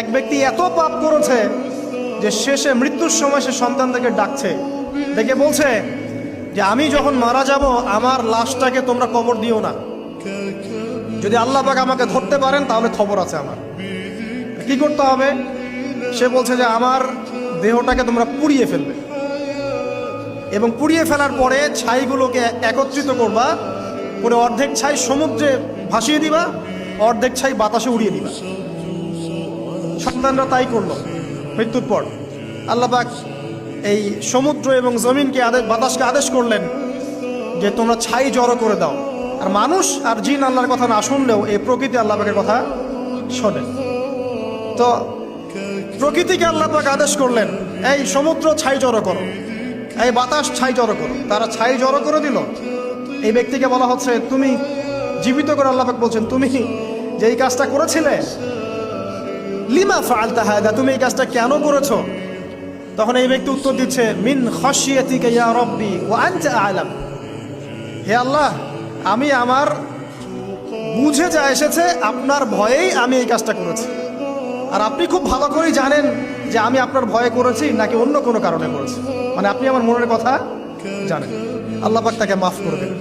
এক ব্যক্তি এত পাপ করেছে যে শেষে মৃত্যুর সময় সে সন্তানদেরকে ডাকছে, ডেকে বলছে যে আমি যখন মারা যাব আমার লাশটাকে তোমরা কবর দিও না, যদি আল্লাহ পাক আমাকে ধরতে পারেন তাহলে খবর আছে আমার। কি করতে হবে? সে বলছে যে আমার দেহটাকে তোমরা পুড়িয়ে ফেলবে এবং পুড়িয়ে ফেলার পরে ছাইগুলোকে একত্রিত করবা, করে অর্ধেক ছাই সমুদ্রে ভাসিয়ে দিবা, অর্ধেক ছাই বাতাসে উড়িয়ে দিবা। সন্তানরা তাই করলো। মৃত্যুর পর আল্লাহ পাক এই সমুদ্র এবং জমিনকে বাতাসকে আদেশ করলেন যে তোমরা ছাই জড়ো করে দাও। আর মানুষ আর জিন আল্লাহর কথা না শুনলেও এই প্রকৃতি আল্লাহ পাকের কথা শোনে। তো প্রকৃতিকে আল্লাহ পাক আদেশ করলেন এই সমুদ্র ছাই জড়ো করো, এই বাতাস ছাই জড়ো করো। তারা ছাই জড়ো করে দিল। এই ব্যক্তিকে বলা হচ্ছে তুমি জীবিত করে, আল্লাহ পাক বলছেন তুমি যে এই কাজটা করেছিলে, লিমা ফাআলতা হাদা, তুমি এই কাজটা কেন করেছো? তখন এই ব্যক্তি উত্তর দিচ্ছে মিন খাশিয়াতিকা ইয়া রাব্বি ওয়া আনতা আ'লাম। হে আল্লাহ, আমি আমার বুঝে যা এসেছে আপনার ভয়েই আমি এই কাজটা করেছি, আর আপনি খুব ভালো করেই জানেন যে আমি আপনার ভয়ে করেছি নাকি অন্য কোনো কারণে করেছি, মানে আপনি আমার মনের কথা জানেন। আল্লাহ পাক তাকে মাফ করবেন।